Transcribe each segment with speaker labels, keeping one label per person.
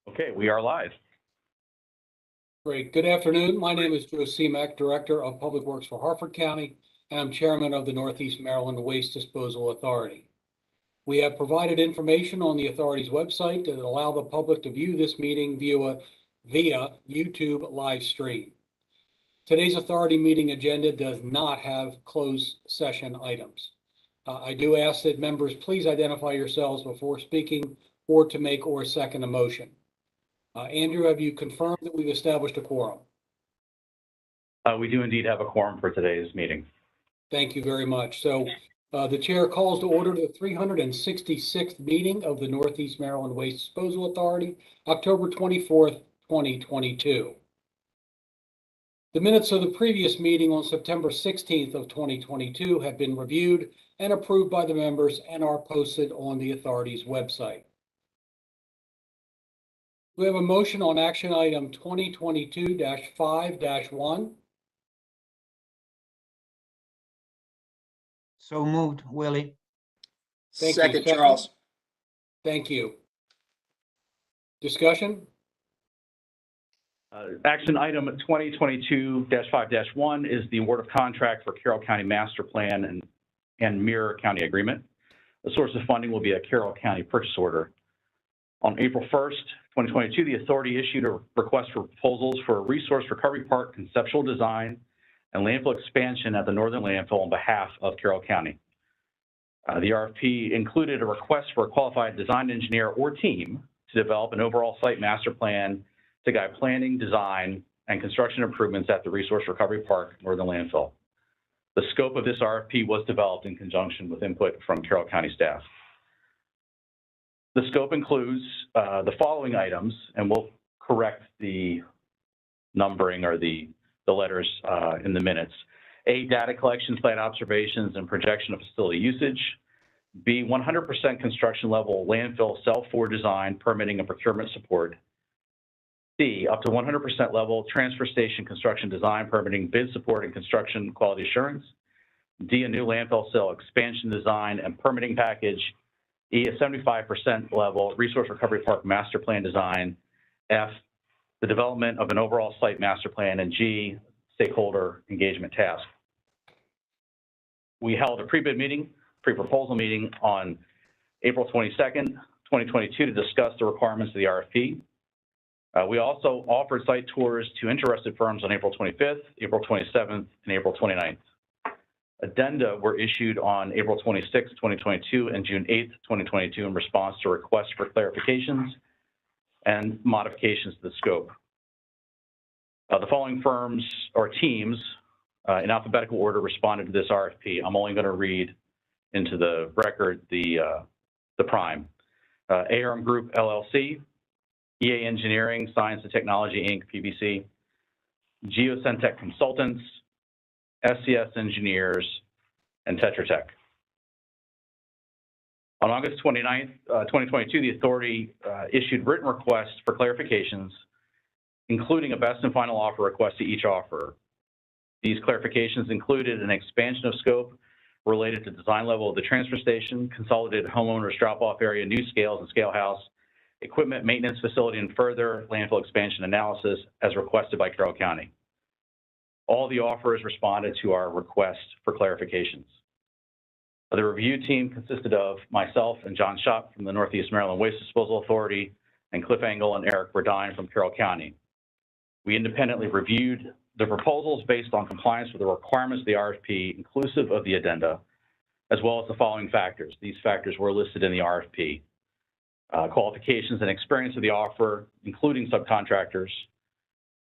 Speaker 1: Okay, we are live.
Speaker 2: Great. Good afternoon. My name is Joe Seemack, Director of Public Works for Harford County, and I'm Chairman of the Northeast Maryland Waste Disposal Authority. We have provided information on the authority's website that allow the public to view this meeting via YouTube live stream. Today's authority meeting agenda does not have closed session items. I do ask that members please identify yourselves before speaking or to make or second a motion. Andrew, have you confirmed that we've established a quorum?
Speaker 1: We do indeed have a quorum for today's meeting.
Speaker 2: Thank you very much. So the chair calls to order the 366th meeting of the Northeast Maryland Waste Disposal Authority, October 24th, 2022. The minutes of the previous meeting on September 16th of 2022 have been reviewed and approved by the members and are posted on the authority's website. We have a motion on action item 2022-5-1.
Speaker 3: So moved, Willie.
Speaker 2: Thank you.
Speaker 4: Second, Charles.
Speaker 2: Thank you. Discussion?
Speaker 1: Action item 2022-5-1 is the award of contract for Carroll County Master Plan and Mirror County Agreement. The source of funding will be a Carroll County purchase order. On April 1st, 2022, the authority issued a request for proposals for a resource recovery park conceptual design and landfill expansion at the Northern Landfill on behalf of Carroll County. The RFP included a request for a qualified design engineer or team to develop an overall site master plan to guide planning, design, and construction improvements at the Resource Recovery Park Northern Landfill. The scope of this RFP was developed in conjunction with input from Carroll County staff. The scope includes the following items, and we'll correct the numbering or the letters in the minutes. A, data collection, site observations, and projection of facility usage. B, 100% construction level landfill cell for design, permitting, and procurement support. C, up to 100% level transfer station construction design, permitting, bid support, and construction quality assurance. D, a new landfill cell expansion design and permitting package. E, a 75% level resource recovery park master plan design. F, the development of an overall site master plan. And G, stakeholder engagement task. We held a pre-proposal meeting on April 22nd, 2022 to discuss the requirements of the RFP. We also offered site tours to interested firms on April 25th, April 27th, and April 29th. Addenda were issued on April 26, 2022 and June 8, 2022 in response to requests for clarifications and modifications to the scope. The following firms or teams in alphabetical order responded to this RFP. I'm only going to read into the record the prime. ARM Group LLC, EA Engineering, Science and Technology Inc., PBC, Geocentech Consultants, SCS Engineers, and Tetra Tech. On August 29th, 2022, the authority issued written requests for clarifications, including a best and final offer request to each offeror. These clarifications included an expansion of scope related to design level of the transfer station, consolidated homeowners drop-off area, new scales and scale house, equipment maintenance facility, and further landfill expansion analysis as requested by Carroll County. All the offerors responded to our request for clarifications. The review team consisted of myself and John Schott from the Northeast Maryland Waste Disposal Authority and Cliff Engel and Eric Burdine from Carroll County. We independently reviewed the proposals based on compliance with the requirements of the RFP, inclusive of the addenda, as well as the following factors. These factors were listed in the RFP. Qualifications and experience of the offer, including subcontractors,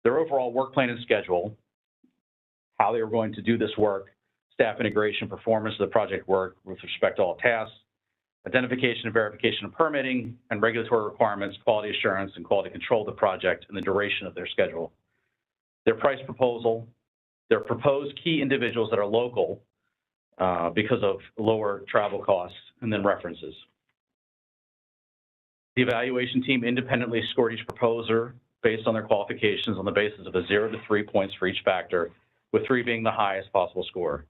Speaker 1: their overall work plan and schedule, how they were going to do this work, staff integration, performance of the project work with respect to all tasks, identification and verification of permitting and regulatory requirements, quality assurance, and quality control of the project, and the duration of their schedule. Their price proposal, their proposed key individuals that are local because of lower travel costs, and then references. The evaluation team independently scored each proposer based on their qualifications on the basis of a 0 to 3 points for each factor, with 3 being the highest possible score.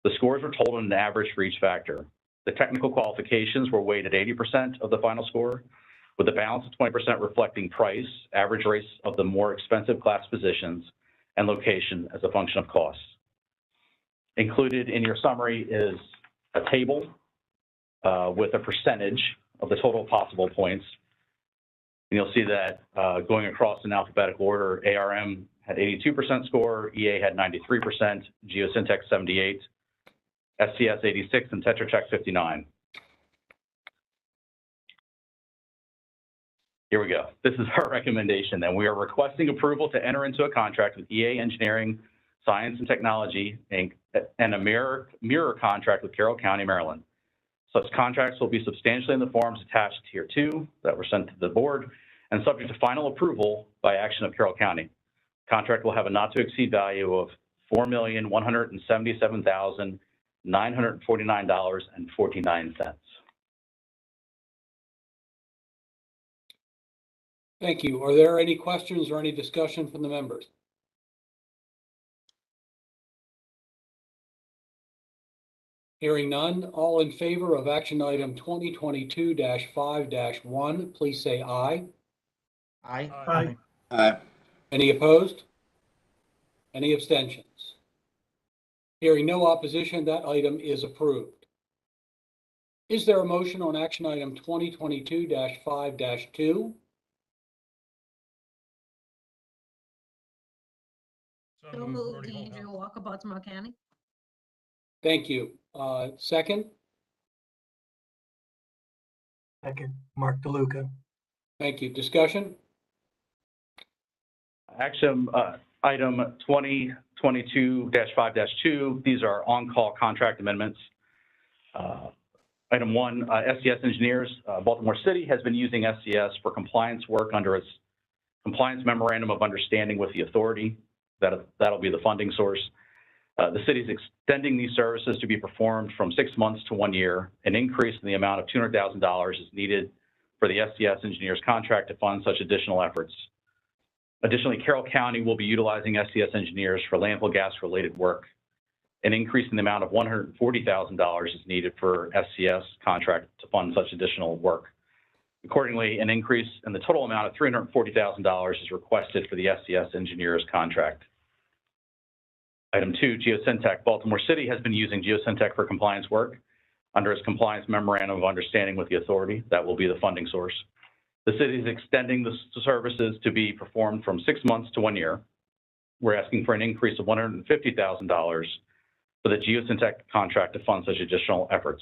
Speaker 1: The scores were totaled an average for each factor. The technical qualifications were weighted 80% of the final score. with the balance of 20% reflecting price, average rates of the more expensive class positions, and location as a function of costs. Included in your summary is a table with a percentage of the total possible points. And you'll see that going across in alphabetical order, ARM had 82% score, EA had 93%, Geosyntex 78, SCS 86, and Tetra Tech 59. Here we go. This is our recommendation. Then we are requesting approval to enter into a contract with EA Engineering, Science and Technology, Inc., and a mirror contract with Carroll County, Maryland. Such contracts will be substantially in the forms attached here to that were sent to the board and subject to final approval by action of Carroll County. Contract will have a not to exceed value of $4,177,949.49.
Speaker 2: Thank you. Are there any questions or any discussion from the members? Hearing none, all in favor of action item 2022-5-1, please say aye.
Speaker 3: Aye.
Speaker 4: Aye.
Speaker 3: Aye.
Speaker 2: Any opposed? Any abstentions? Hearing no opposition, that item is approved. Is there a motion on action item 2022-5-2?
Speaker 4: So moved, Andrew Walker, Baltimore County.
Speaker 2: Thank you. Second?
Speaker 5: Second, Mark DeLuca.
Speaker 2: Thank you. Discussion?
Speaker 1: Action item 2022-5-2, these are on-call contract amendments. Item 1, SCS Engineers, Baltimore City has been using SCS for compliance work under its Compliance Memorandum of Understanding with the authority. That'll be the funding source. The city is extending these services to be performed from 6 months to 1 year. An increase in the amount of $200,000 is needed for the SCS Engineers contract to fund such additional efforts. Additionally, Carroll County will be utilizing SCS Engineers for landfill gas related work. An increase in the amount of $140,000 is needed for SCS contract to fund such additional work. Accordingly, an increase in the total amount of $340,000 is requested for the SCS Engineers contract. Item 2, Geosyntex. Baltimore City has been using Geosyntex for compliance work under its Compliance Memorandum of Understanding with the authority. That will be the funding source. The city is extending the services to be performed from 6 months to 1 year. We're asking for an increase of $150,000 for the Geosyntex contract to fund such additional efforts.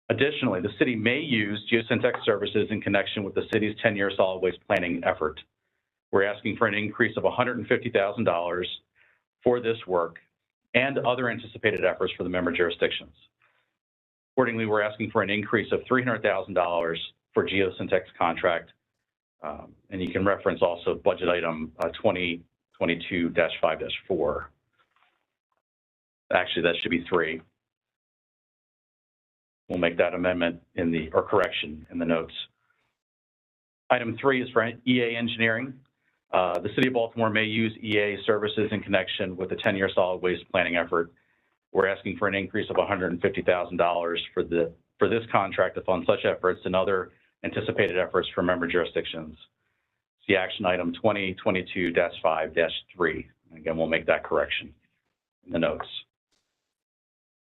Speaker 1: Additionally, the city may use Geosyntex services in connection with the city's 10-year solid waste planning effort. We're asking for an increase of $150,000 for this work and other anticipated efforts for the member jurisdictions. Accordingly, we're asking for an increase of $300,000 for Geosyntex contract. And you can reference also budget item 2022-5-4. Actually, that should be 3. We'll make that amendment in the, or correction in the notes. Item 3 is for EA Engineering. The City of Baltimore may use EA services in connection with the 10-year solid waste planning effort. We're asking for an increase of $150,000 for this contract to fund such efforts and other anticipated efforts for member jurisdictions. See action item 2022-5-3. Again, we'll make that correction in the notes.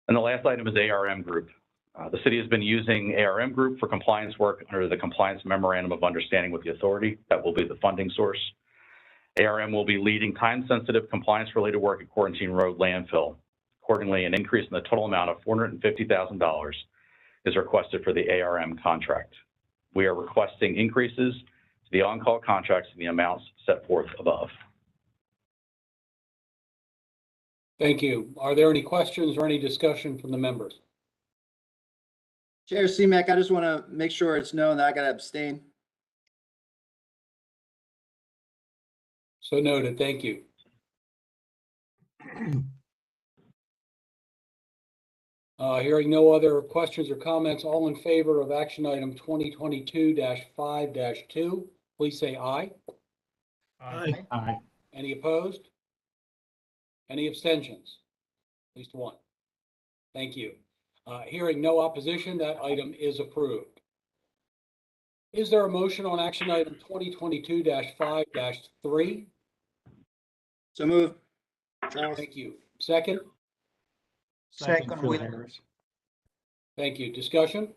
Speaker 1: And the last item is ARM Group. The city has been using ARM Group for compliance work under the Compliance Memorandum of Understanding with the authority. That will be the funding source. ARM will be leading time-sensitive compliance-related work at Quarantine Road landfill. Accordingly, an increase in the total amount of $450,000 is requested for the ARM contract. We are requesting increases to the on-call contracts in the amounts set forth above.
Speaker 2: Thank you. Are there any questions or any discussion from the members?
Speaker 3: Chair CMAC, I just want to make sure it's known that I got to abstain.
Speaker 2: So noted. Thank you. Hearing no other questions or comments, all in favor of action item 2022-5-2, please say aye.
Speaker 5: Aye.
Speaker 4: Aye.
Speaker 2: Any opposed? Any abstentions? At least one. Thank you. Hearing no opposition, that item is approved. Is there a motion on action item 2022-5-3?
Speaker 3: So move. Charles.
Speaker 2: Thank you. Second?
Speaker 5: Second, Wheeler.
Speaker 2: Thank you. Discussion?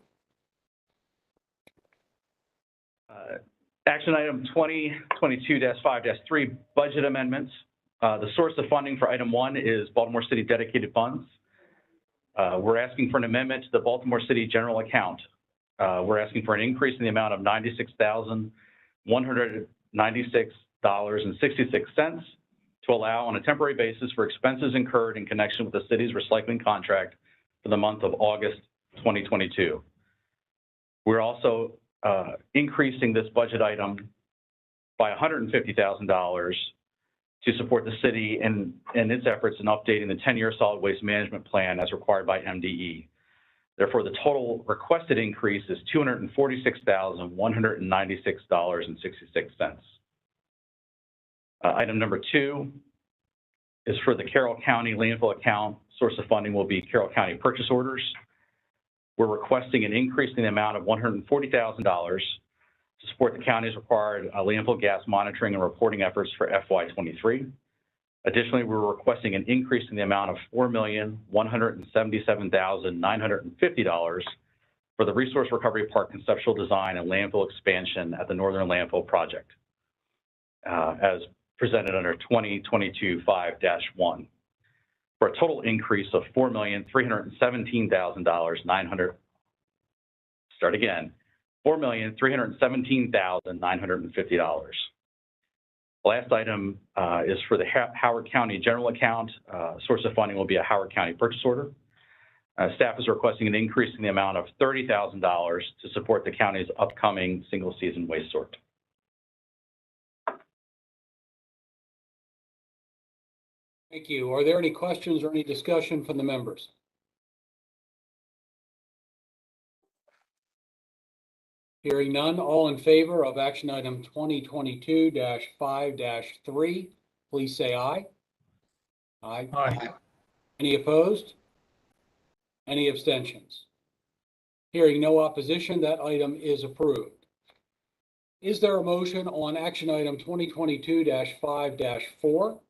Speaker 1: Action item 2022-5-3, budget amendments. The source of funding for item 1 is Baltimore City dedicated funds. We're asking for an amendment to the Baltimore City general account. We're asking for an increase in the amount of $96,196.66 to allow on a temporary basis for expenses incurred in connection with the city's recycling contract for the month of August 2022. We're also increasing this budget item by $150,000 to support the city in its efforts in updating the 10-year solid waste management plan as required by MDE. Therefore, the total requested increase is $246,196.66. Item number 2 is for the Carroll County landfill account. Source of funding will be Carroll County purchase orders. We're requesting an increase in the amount of $140,000 to support the county's required landfill gas monitoring and reporting efforts for FY23. Additionally, we're requesting an increase in the amount of $4,177,950 for the Resource Recovery Park conceptual design and landfill expansion at the Northern Landfill Project, as presented under 2022-5-1. For a total increase of $4,317,900. Start again. $4,317,950. Last item is for the Howard County general account. Source of funding will be a Howard County purchase order. Staff is requesting an increase in the amount of $30,000 to support the county's upcoming single season waste sort.
Speaker 2: Thank you. Are there any questions or any discussion from the members? Hearing none, all in favor of action item 2022-5-3, please say aye. Aye.
Speaker 5: Aye.
Speaker 2: Any opposed? Any abstentions? Hearing no opposition, that item is approved. Is there a motion on action item 2022-5-4?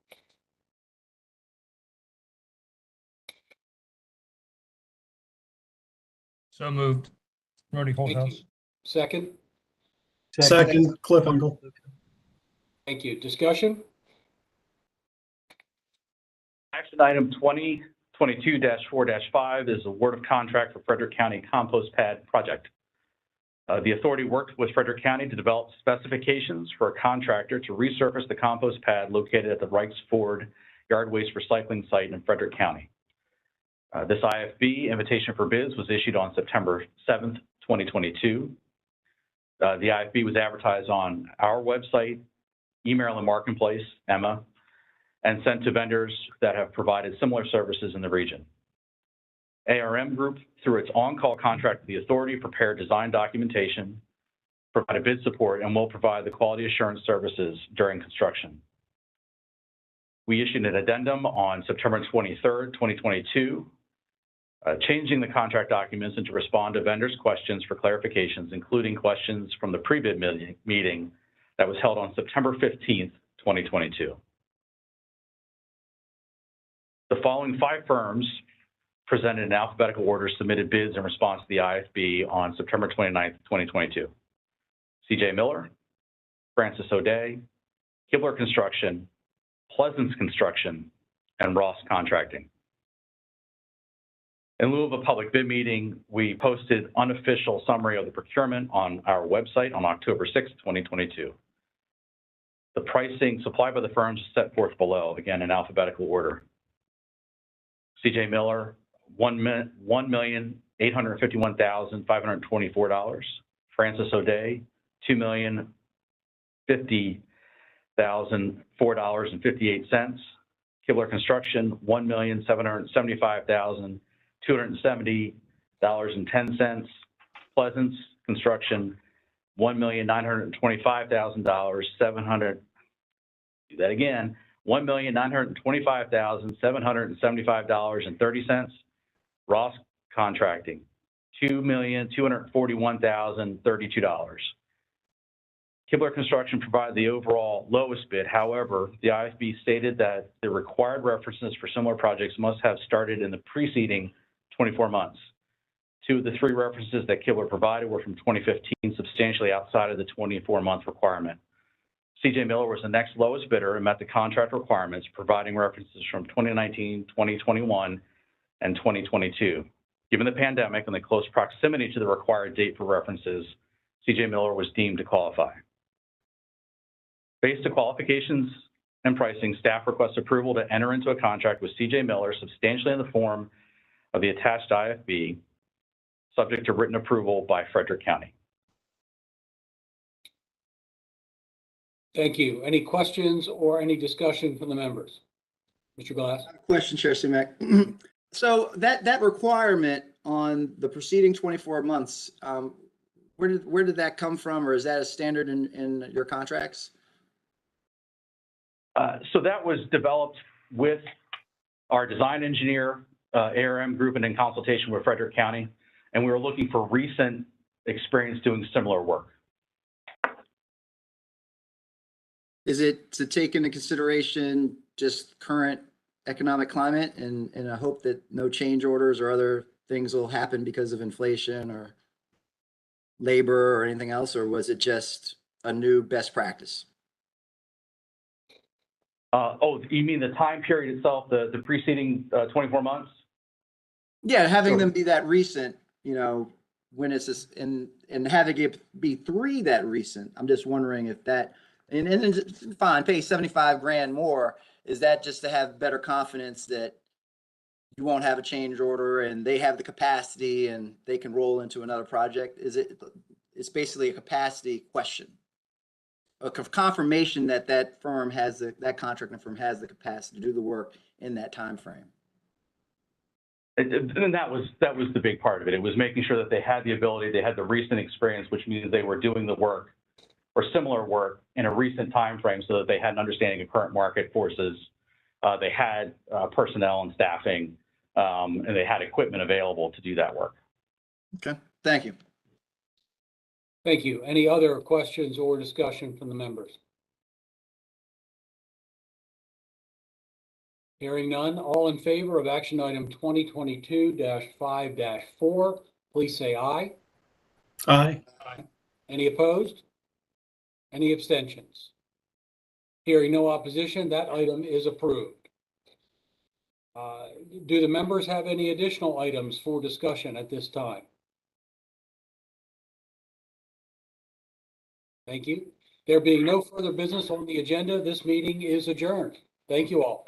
Speaker 6: So moved. Rodney
Speaker 2: Thank you.
Speaker 6: Holdhouse.
Speaker 2: Second?
Speaker 5: Second, Cliffengle.
Speaker 2: Thank you. Discussion?
Speaker 1: Action item 2022-4-5 is award of contract for Frederick County compost pad project. The authority worked with Frederick County to develop specifications for a contractor to resurface the compost pad located at the Wrights Ford Yard Waste Recycling Site in Frederick County. This IFB invitation for bids was issued on September 7th, 2022. The IFB was advertised on our website, eMaryland Marketplace, EMMA, and sent to vendors that have provided similar services in the region. ARM Group, through its on-call contract with the authority, prepared design documentation, provided bid support, and will provide the quality assurance services during construction. We issued an addendum on September 23rd, 2022, changing the contract documents and to respond to vendors' questions for clarifications, including questions from the pre-bid meeting that was held on September 15th, 2022. The following 5 firms presented in alphabetical order submitted bids in response to the IFB on September 29th, 2022. CJ Miller, Francis O'Day, Kibler Construction, Pleasance Construction, and Ross Contracting. In lieu of a public bid meeting, we posted unofficial summary of the procurement on our website on October 6, 2022. The pricing supplied by the firms is set forth below, again in alphabetical order. CJ Miller, $1,851,524. Francis O'Day, $2,050,004.58. Kibler Construction, $1,775,270.10. Pleasance Construction, $1,925,700. Do that again. $1,925,775.30. Ross Contracting, $2,241,032. Kibler Construction provided the overall lowest bid. However, the IFB stated that the required references for similar projects must have started in the preceding 24 months. 2 of the 3 references that Kibler provided were from 2015, substantially outside of the 24-month requirement. CJ Miller was the next lowest bidder and met the contract requirements, providing references from 2019, 2021, and 2022. Given the pandemic and the close proximity to the required date for references, CJ Miller was deemed to qualify. Based on qualifications and pricing, staff requests approval to enter into a contract with CJ Miller substantially in the form of the attached IFB, subject to written approval by Frederick County.
Speaker 2: Thank you. Any questions or any discussion from the members? Mr. Glass?
Speaker 3: Question, Chair Simek. So that requirement on the preceding 24 months, where did that come from, or is that a standard in your contracts?
Speaker 1: So that was developed with our design engineer, ARM group, and in consultation with Frederick County. And we were looking for recent experience doing similar work.
Speaker 3: Is it to take into consideration just current economic climate and a hope that no change orders or other things will happen because of inflation or labor or anything else, or was it just a new best practice?
Speaker 1: Oh, you mean the time period itself, the preceding 24 months?
Speaker 3: Yeah, having
Speaker 1: Sure.
Speaker 3: them be that recent, you know, when it's this, and having it be 3 that recent. I'm just wondering if that, and it's fine, pay 75 grand more. Is that just to have better confidence that you won't have a change order and they have the capacity and they can roll into another project? It's basically a capacity question. A confirmation that that firm has that contracting firm has the capacity to do the work in that time frame.
Speaker 1: And that was the big part of it. It was making sure that they had the ability, they had the recent experience, which means they were doing the work or similar work in a recent time frame, so that they had an understanding of current market forces. They had personnel and staffing, and they had equipment available to do that work.
Speaker 3: Okay, thank you.
Speaker 2: Thank you. Any other questions or discussion from the members? Hearing none, all in favor of action item 2022-5-4, please say aye.
Speaker 5: Aye.
Speaker 2: Any opposed? Any abstentions? Hearing no opposition, that item is approved. Do the members have any additional items for discussion at this time? Thank you. There being no further business on the agenda, this meeting is adjourned. Thank you all.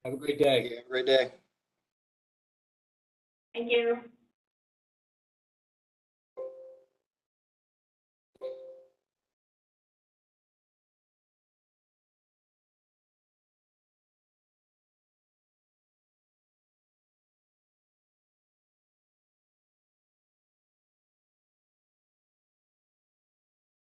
Speaker 2: Have a great day.
Speaker 3: Have a great day.
Speaker 7: Thank you.